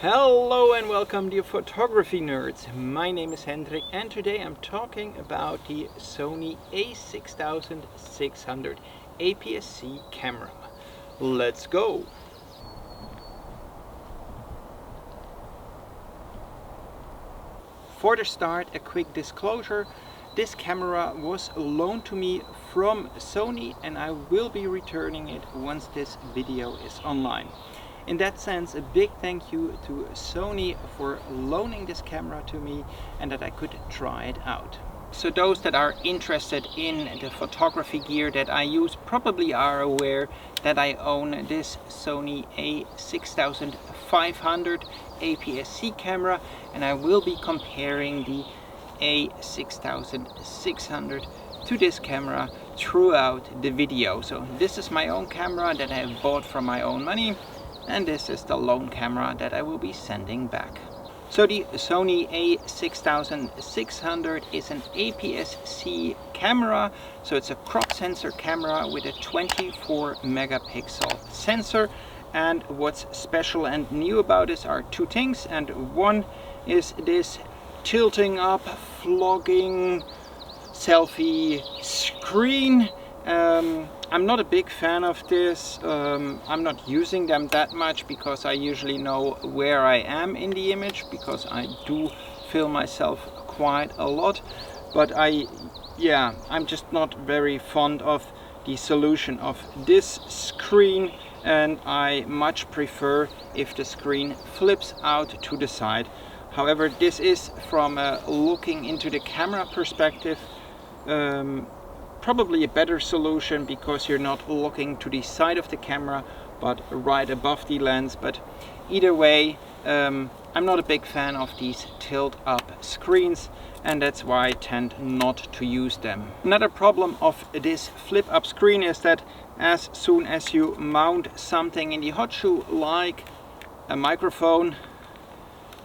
Hello and welcome dear photography nerds. My name is Hendrik and today I'm talking about the Sony a6600 APS-C camera. Let's go! For the start, a quick disclosure. This camera was loaned to me from Sony and I will be returning it once this video is online. In that sense, a big thank you to Sony for loaning this camera to me and that I could try it out. So those that are interested in the photography gear that I use probably are aware that I own this Sony a6500 APS-C camera, and I will be comparing the a6600 to this camera throughout the video. So this is my own camera that I have bought from my own money, and this is the loan camera that I will be sending back. So the Sony a6600 is an APS-C camera, so it's a crop sensor camera with a 24 megapixel sensor. And what's special and new about this are two things, and one is this tilting up vlogging selfie screen. I'm not a big fan of this. I'm not using them that much because I usually know where I am in the image, because I do film myself quite a lot. But I'm just not very fond of the solution of this screen, and I much prefer if the screen flips out to the side. However, this is from a looking into the camera perspective probably a better solution, because you're not looking to the side of the camera but right above the lens. But either way, I'm not a big fan of these tilt up screens, and that's why I tend not to use them. Another problem of this flip up screen is that as soon as you mount something in the hot shoe like a microphone,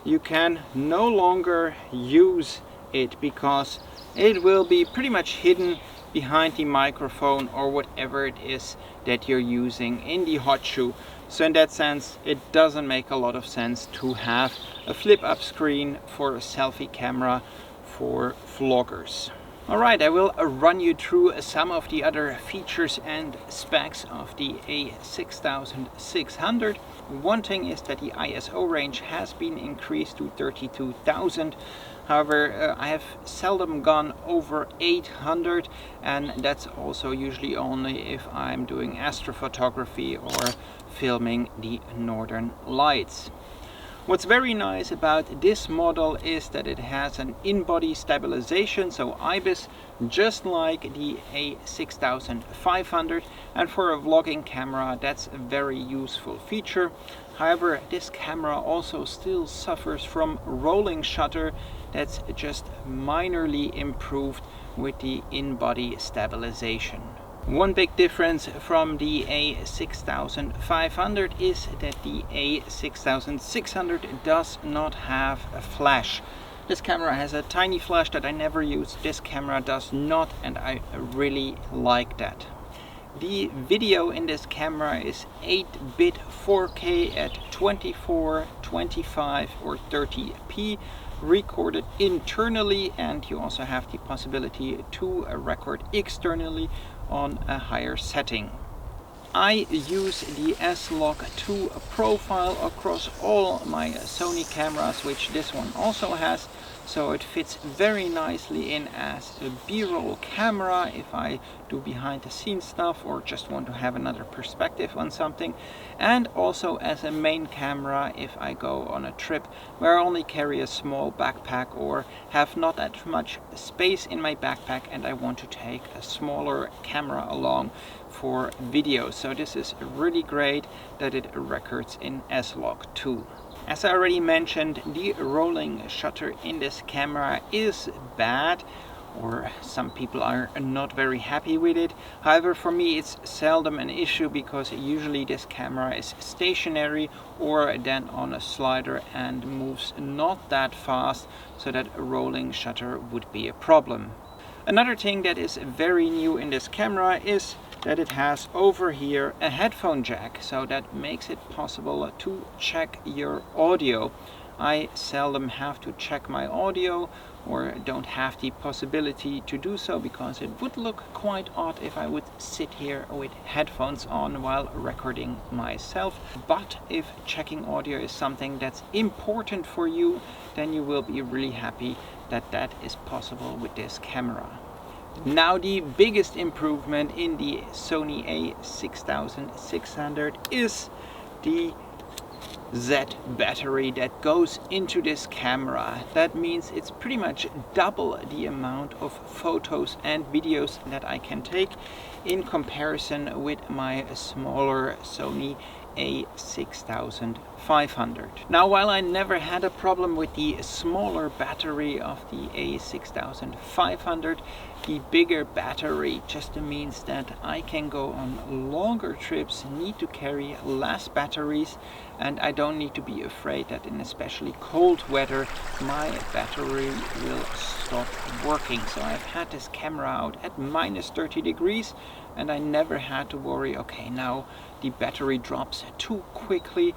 you can no longer use it because it will be pretty much hidden behind the microphone or whatever it is that you're using in the hot shoe. So in that sense, it doesn't make a lot of sense to have a flip up screen for a selfie camera for vloggers. Alright, I will run you through some of the other features and specs of the a6600. One thing is that the ISO range has been increased to 32,000. However, I have seldom gone over 800, and that's also usually only if I'm doing astrophotography or filming the northern lights. What's very nice about this model is that it has an in-body stabilization, so IBIS, just like the a6500, and for a vlogging camera that's a very useful feature. However, this camera also still suffers from rolling shutter that's just minorly improved with the in-body stabilization. One big difference from the a6500 is that the a6600 does not have a flash. This camera has a tiny flash that I never use. This camera does not, and I really like that. The video in this camera is 8-bit 4K at 24, 25 or 30p, recorded internally, and you also have the possibility to record externally on a higher setting. I use the S-Log2 profile across all my Sony cameras, which this one also has, so it fits very nicely in as a B-roll camera if I do behind the scenes stuff or just want to have another perspective on something, and also as a main camera if I go on a trip where I only carry a small backpack or have not that much space in my backpack and I want to take a smaller camera along for videos. So this is really great that it records in S-Log2. As I already mentioned, the rolling shutter in this camera is bad, or some people are not very happy with it. However, for me it's seldom an issue because usually this camera is stationary or then on a slider and moves not that fast, so that a rolling shutter would be a problem. Another thing that is very new in this camera is that it has over here a headphone jack, so that makes it possible to check your audio. I seldom have to check my audio, or don't have the possibility to do so, because it would look quite odd if I would sit here with headphones on while recording myself. But if checking audio is something that's important for you, then you will be really happy that that is possible with this camera. Now the biggest improvement in the Sony a6600 is the Z battery that goes into this camera. That means it's pretty much double the amount of photos and videos that I can take in comparison with my smaller Sony a6500. Now, while I never had a problem with the smaller battery of the a6500, the bigger battery just means that I can go on longer trips, need to carry less batteries, and I don't need to be afraid that in especially cold weather my battery will stop working. So I've had this camera out at -30 degrees and I never had to worry, okay, now the battery drops too quickly,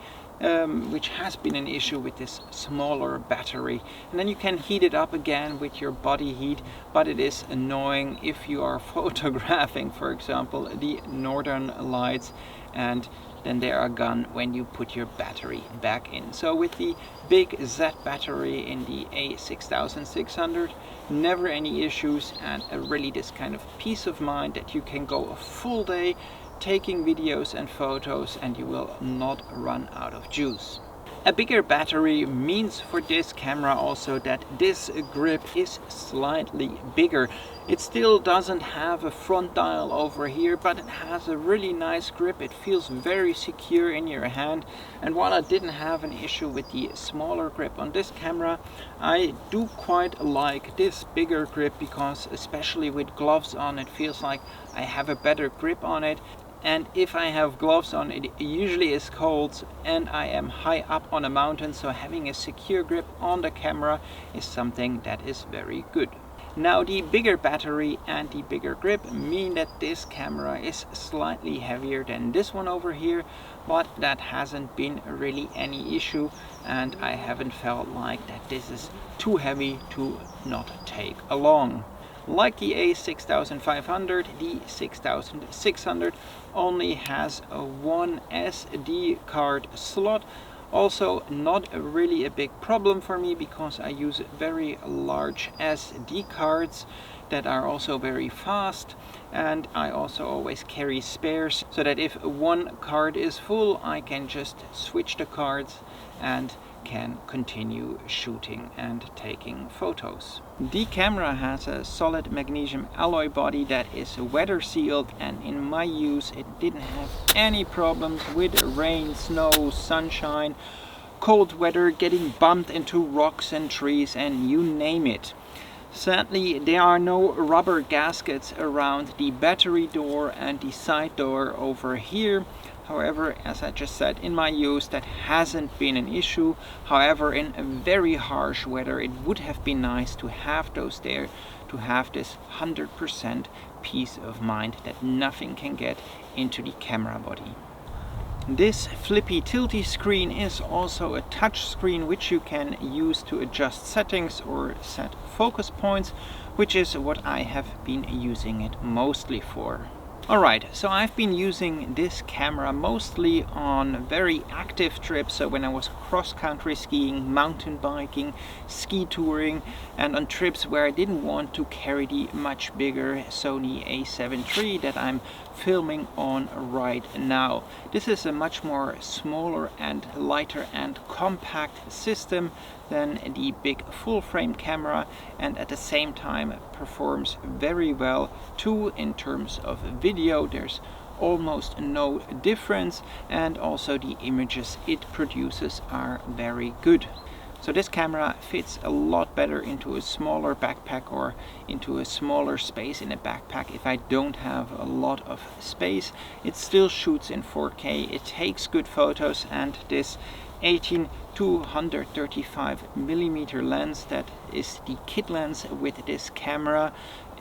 which has been an issue with this smaller battery. And then you can heat it up again with your body heat, but it is annoying if you are photographing, for example, the northern lights, and then they are gone when you put your battery back in. So with the big Z battery in the a6600, never any issues, and really this kind of peace of mind that you can go a full day taking videos and photos and you will not run out of juice. A bigger battery means for this camera also that this grip is slightly bigger. It still doesn't have a front dial over here, but it has a really nice grip. It feels very secure in your hand. And while I didn't have an issue with the smaller grip on this camera, I do quite like this bigger grip, because especially with gloves on, it feels like I have a better grip on it. And if I have gloves on, it usually is cold and I am high up on a mountain, so having a secure grip on the camera is something that is very good. Now the bigger battery and the bigger grip mean that this camera is slightly heavier than this one over here, but that hasn't been really any issue, and I haven't felt like that this is too heavy to not take along. Like the a6500, the 6600 only has a one SD card slot. Also not really a big problem for me, because I use very large SD cards that are also very fast, and I also always carry spares, so that if one card is full I can just switch the cards and can continue shooting and taking photos. The camera has a solid magnesium alloy body that is weather sealed, and in my use it didn't have any problems with rain, snow, sunshine, cold weather, getting bumped into rocks and trees, and you name it. Sadly, there are no rubber gaskets around the battery door and the side door over here. However, as I just said, in my use that hasn't been an issue. However, in a very harsh weather it would have been nice to have those there, to have this 100% peace of mind that nothing can get into the camera body. This flippy tilty screen is also a touch screen, which you can use to adjust settings or set focus points, which is what I have been using it mostly for. Alright, so I've been using this camera mostly on very active trips, so when I was cross-country skiing, mountain biking, ski touring, and on trips where I didn't want to carry the much bigger Sony a7 III that I'm filming on right now. This is a much more smaller and lighter and compact system than the big full-frame camera, and at the same time performs very well too in terms of video. There's almost no difference, and also the images it produces are very good. So this camera fits a lot better into a smaller backpack or into a smaller space in a backpack. If I don't have a lot of space, it still shoots in 4K, it takes good photos, and this 18-235mm lens that is the kit lens with this camera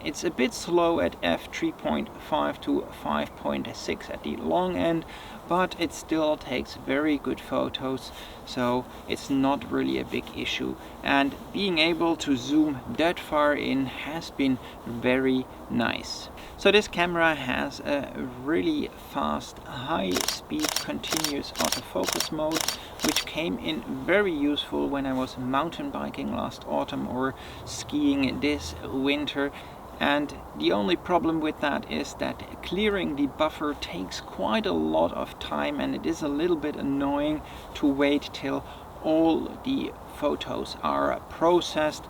It's a bit slow at f3.5 to 5.6 at the long end, but it still takes very good photos, so it's not really a big issue. And being able to zoom that far in has been very nice. So this camera has a really fast, high-speed continuous autofocus mode, which came in very useful when I was mountain biking last autumn or skiing this winter. And the only problem with that is that clearing the buffer takes quite a lot of time, and it is a little bit annoying to wait till all the photos are processed,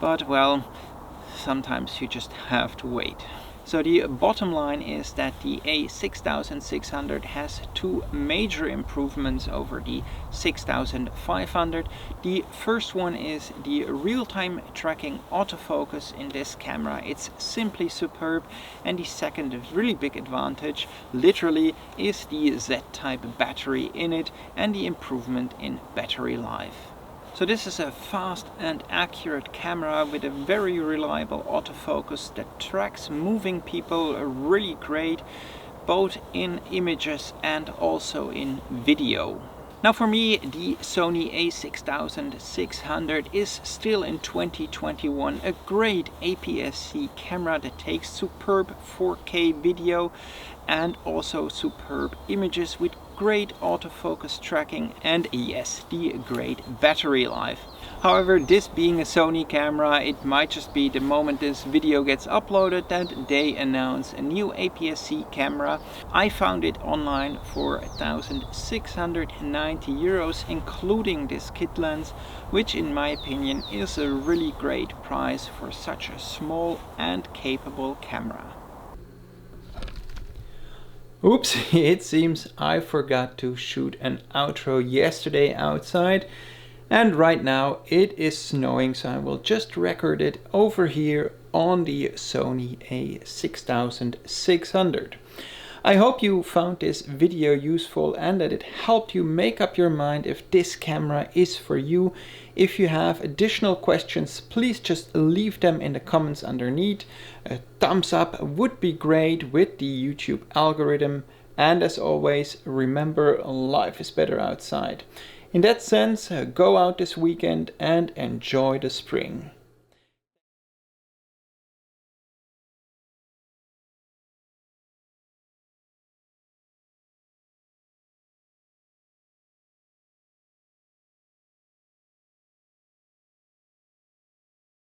but well, sometimes you just have to wait. So the bottom line is that the A6600 has two major improvements over the 6500. The first one is the real-time tracking autofocus in this camera. It's simply superb. And the second really big advantage, literally, is the Z-type battery in it and the improvement in battery life. So this is a fast and accurate camera with a very reliable autofocus that tracks moving people really great, both in images and also in video. Now for me, the Sony a6600 is still in 2021 a great APS-C camera that takes superb 4K video and also superb images with great autofocus tracking and yes, the great battery life. However, this being a Sony camera, it might just be the moment this video gets uploaded that they announce a new APS-C camera. I found it online for 1,690 euros, including this kit lens, which in my opinion is a really great price for such a small and capable camera. Oops, it seems I forgot to shoot an outro yesterday outside, and right now it is snowing, so I will just record it over here on the Sony a6600. I hope you found this video useful and that it helped you make up your mind if this camera is for you. If you have additional questions, please just leave them in the comments underneath. A thumbs up would be great with the YouTube algorithm. And as always, remember, life is better outside. In that sense, go out this weekend and enjoy the spring.